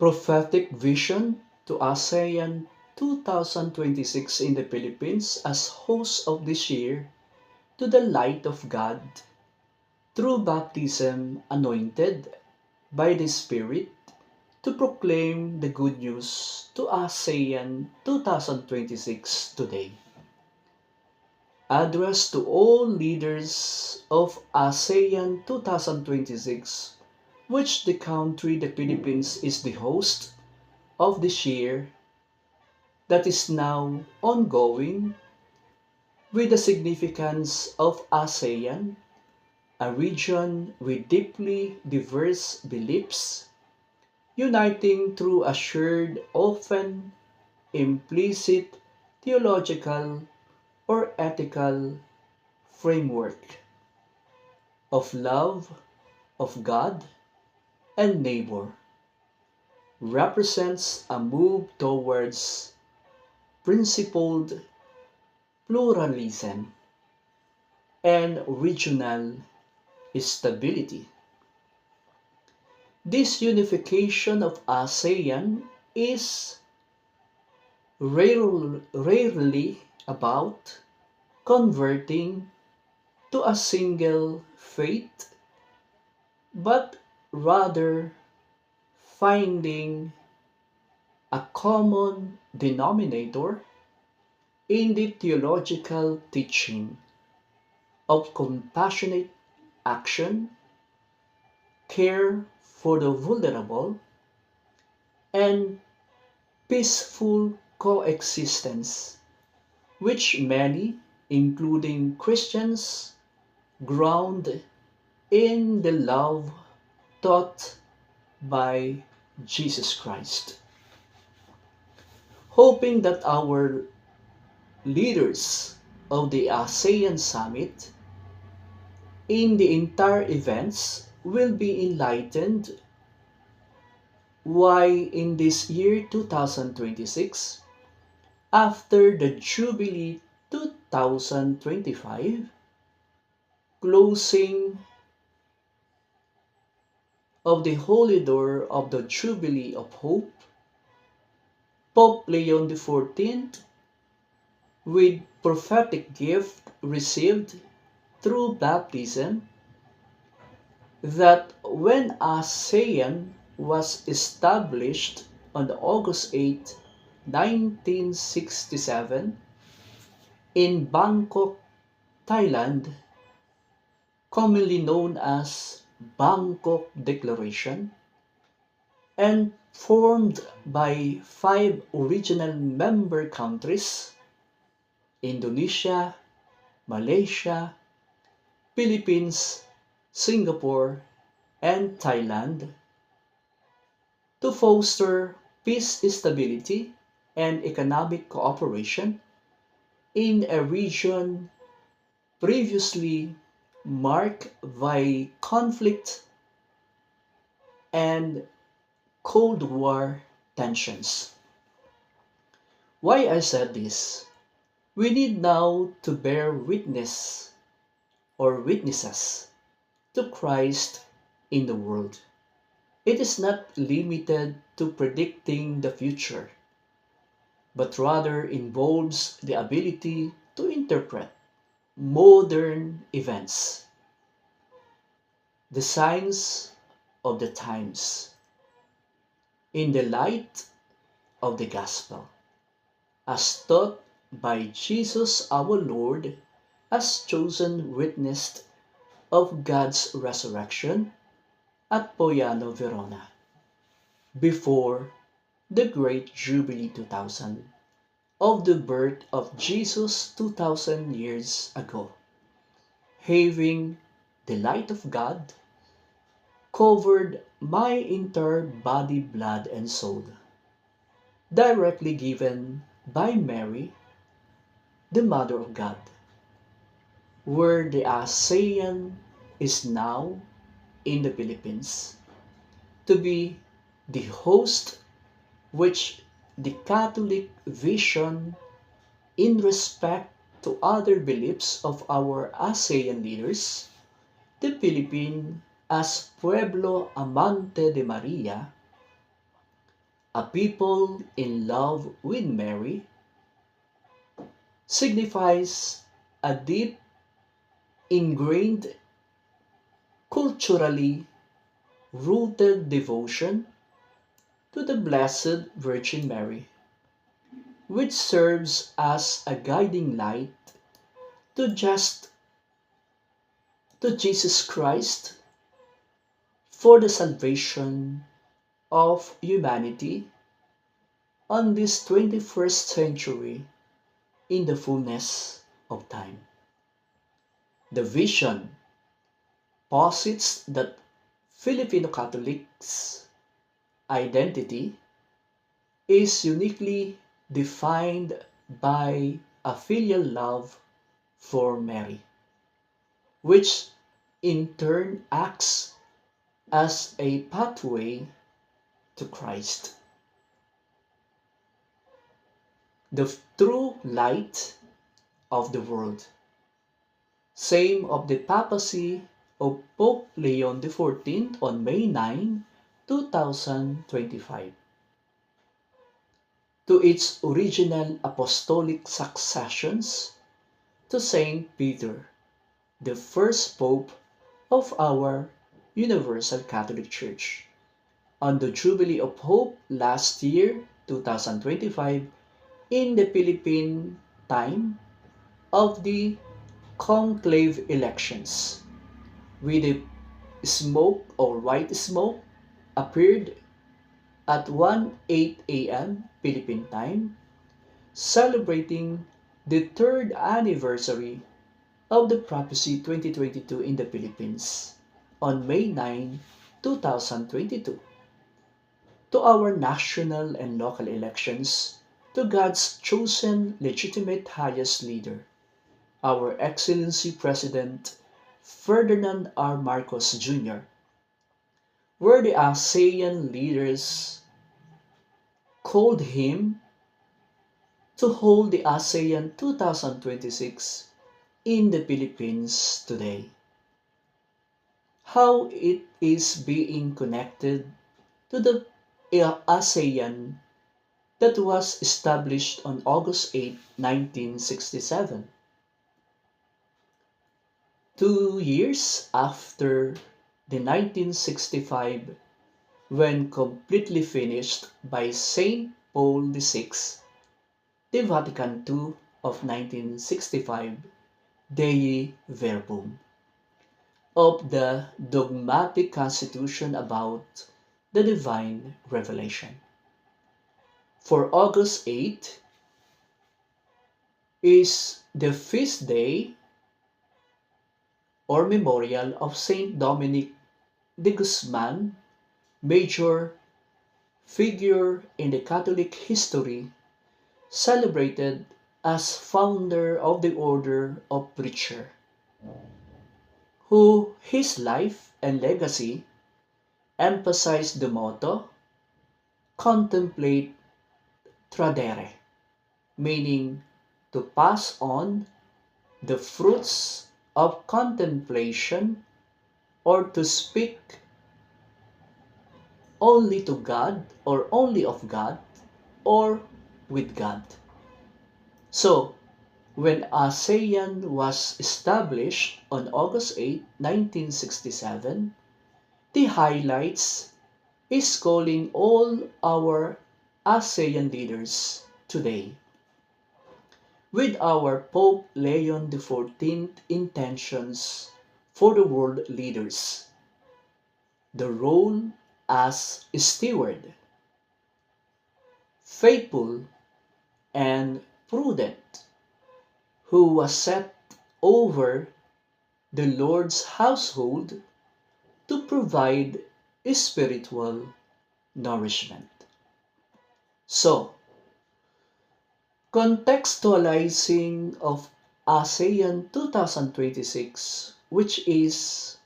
Prophetic Vision to ASEAN 2026 in the Philippines as host of this year to the light of God through baptism anointed by the Spirit to proclaim the good news to ASEAN 2026 today. Address to all leaders of ASEAN 2026, which the country, the Philippines, is the host of this year that is now ongoing with the significance of ASEAN, a region with deeply diverse beliefs, uniting through a shared, often implicit theological or ethical framework of love of God and neighbor, represents a move towards principled pluralism and regional stability. This unification of ASEAN is rarely about converting to a single faith, but rather finding a common denominator in the theological teaching of compassionate action, care for the vulnerable, and peaceful coexistence, which many, including Christians, ground in the love taught by Jesus Christ. Hoping that our leaders of the ASEAN Summit in the entire events will be enlightened why in this year 2026, after the Jubilee 2025, closing of the Holy Door of the Jubilee of Hope, Pope Leon XIV, with prophetic gift received through baptism, that when ASEAN was established on August 8, 1967, in Bangkok, Thailand, commonly known as Bangkok Declaration, and formed by five original member countries: Indonesia, Malaysia, Philippines, Singapore, and Thailand, to foster peace, stability, and economic cooperation in a region previously marked by conflict and Cold War tensions. Why I said this? We need now to bear witness or witnesses to Christ in the world. It is not limited to predicting the future, but rather involves the ability to interpret modern events, the signs of the times, in the light of the gospel, as taught by Jesus our Lord, as chosen witness of God's resurrection at Poyano, Verona, before the great Jubilee 2000 of the birth of Jesus 2000 years ago, having the light of God covered my entire body, blood, and soul, directly given by Mary, the Mother of God, where the ASEAN is now in the Philippines, to be the host which the Catholic vision in respect to other beliefs of our ASEAN leaders, the Philippines as Pueblo Amante de Maria, a people in love with Mary, signifies a deep, ingrained, culturally rooted devotion to the Blessed Virgin Mary, which serves as a guiding light to just to Jesus Christ for the salvation of humanity on this 21st century in the fullness of time. The vision posits that Filipino Catholics' identity is uniquely defined by a filial love for Mary, which in turn acts as a pathway to Christ. The true light of the world. Same of the papacy of Pope Leon XIV on May 9, 2025. To its original apostolic successions to Saint Peter, the first Pope of our Universal Catholic Church. On the Jubilee of Hope last year, 2025, in the Philippine time of the conclave elections, with the smoke or white smoke appeared at 1:08 a.m. Philippine time, celebrating the third anniversary of the Prophecy 2022 in the Philippines on May 9, 2022, to our national and local elections, to God's chosen legitimate highest leader, our Excellency President Ferdinand R. Marcos Jr., where the ASEAN leaders called him to hold the ASEAN 2026 in the Philippines today. How it is being connected to the ASEAN that was established on August 8, 1967. 2 years after the 1965, when completely finished by Saint Paul VI, the Vatican II of 1965, Dei Verbum, of the dogmatic constitution about the divine revelation. For August 8 is the feast day or memorial of Saint Dominic de Guzman, major figure in the Catholic history, celebrated as founder of the Order of Preacher, who his life and legacy emphasized the motto contemplate tradere, meaning to pass on the fruits of contemplation or to speak only to God or only of God or with God. So, when ASEAN was established on August 8, 1967, the highlights is calling all our ASEAN leaders today with our Pope Leon XIV intentions for the world leaders, the role as steward, faithful and prudent, who was set over the Lord's household to provide spiritual nourishment. So, contextualizing of ASEAN 2026, which is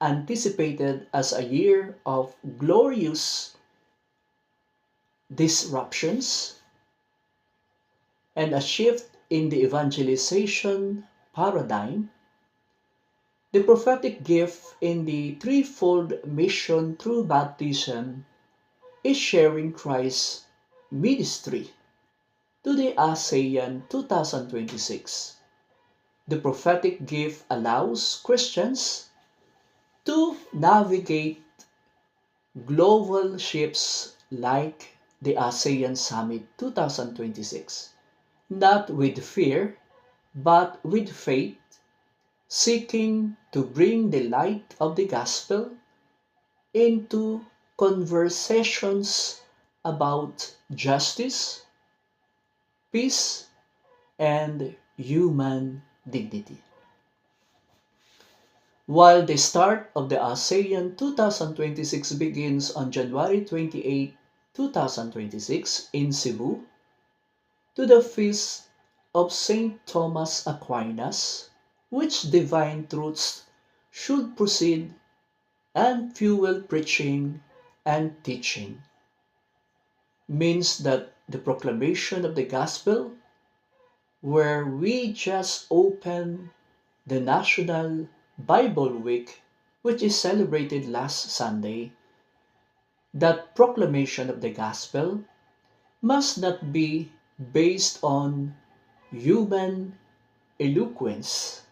anticipated as a year of glorious disruptions and a shift in the evangelization paradigm, the prophetic gift in the threefold mission through baptism is sharing Christ's ministry to the ASEAN 2026. The prophetic gift allows Christians to navigate global shifts like the ASEAN Summit 2026, not with fear, but with faith, seeking to bring the light of the gospel into conversations about justice, peace, and human dignity. While the start of the ASEAN 2026 begins on January 28, 2026 in Cebu, to the feast of Saint Thomas Aquinas, which divine truths should proceed and fuel preaching and teaching, means that the proclamation of the gospel, where we just open the National Bible Week, which is celebrated last Sunday, that proclamation of the gospel must not be based on human eloquence,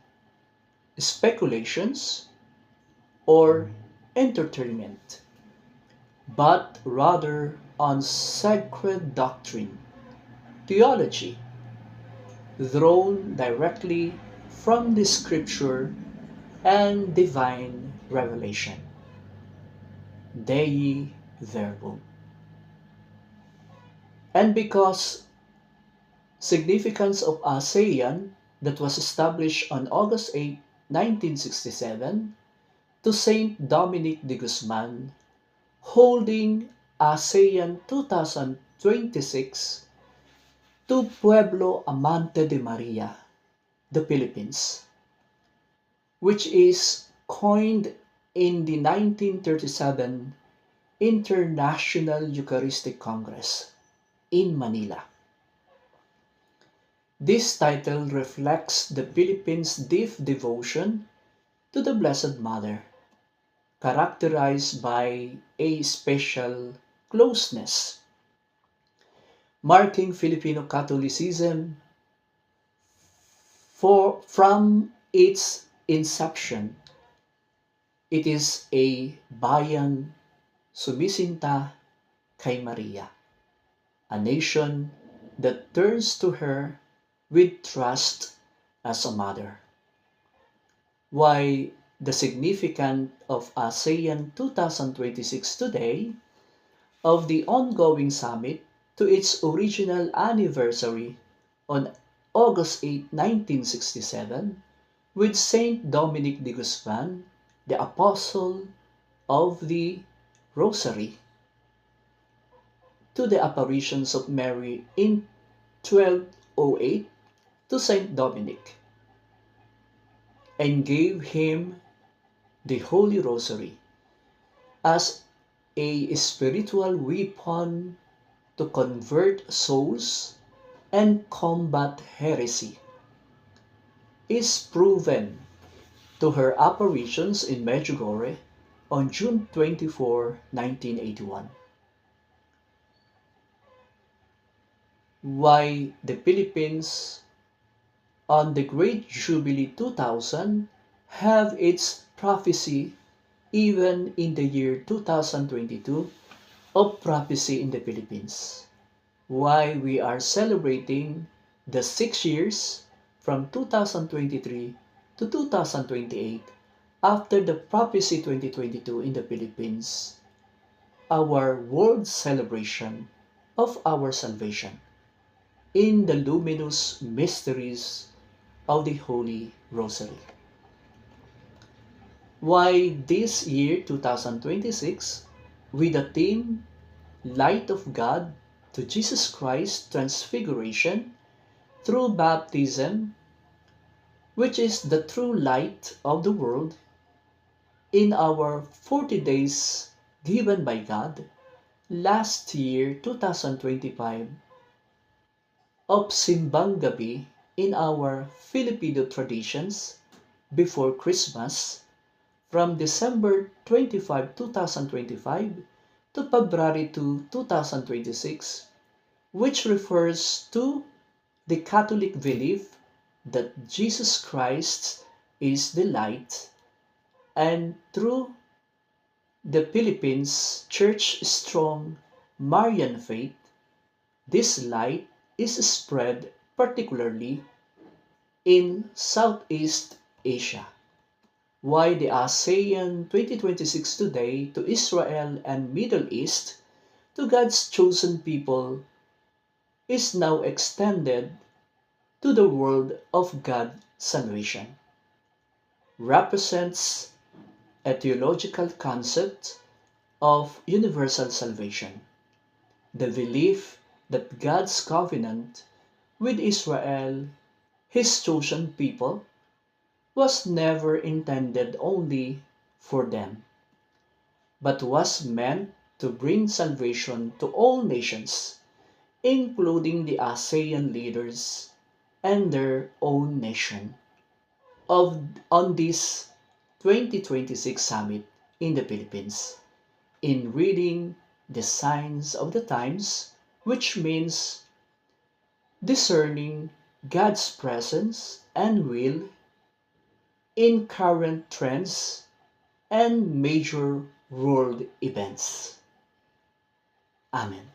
speculations, or entertainment, but rather on sacred doctrine, theology, drawn directly from the scripture and divine revelation. Dei Verbum. And because significance of ASEAN that was established on August 8, 1967 to Saint Dominic de Guzman, holding ASEAN 2026 to Pueblo Amante de Maria, the Philippines, which is coined in the 1937 International Eucharistic Congress in Manila. This title reflects the Philippines' deep devotion to the Blessed Mother, characterized by a special closeness, marking Filipino Catholicism from its inception. It is a bayan sumisinta kay Maria, a nation that turns to her with trust as a mother. Why the significance of ASEAN 2026 today, of the ongoing summit to its original anniversary on August 8, 1967, with Saint Dominic de Guzman, the Apostle of the Rosary, to the apparitions of Mary in 1208 to Saint Dominic, and gave him the Holy Rosary as a spiritual weapon to convert souls and combat heresy, is proven to her apparitions in Medjugorje on June 24, 1981. Why the Philippines on the Great Jubilee 2000 have its prophecy even in the year 2022 of prophecy in the Philippines. Why we are celebrating the 6 years from 2023 to 2028 after the prophecy 2022 in the Philippines, our world celebration of our salvation in the luminous mysteries of the Holy Rosary. Why this year 2026 with the theme Light of God to Jesus Christ Transfiguration through baptism, which is the true light of the world, in our 40 days given by God last year 2025 of Simbang Gabi in our Filipino traditions before Christmas from December 25, 2025 to February 2, 2026, which refers to the Catholic belief that Jesus Christ is the light, and through the Philippines Church strong Marian faith, this light is spread particularly in Southeast Asia. Why the ASEAN 2026 Today to Israel and Middle East to God's chosen people is now extended to the world of God's salvation, represents a theological concept of universal salvation, the belief that God's covenant with Israel, his chosen people, was never intended only for them, but was meant to bring salvation to all nations, including the ASEAN leaders and their own nation on this 2026 summit in the Philippines. In reading the signs of the times, which means discerning God's presence and will in current trends and major world events. Amen.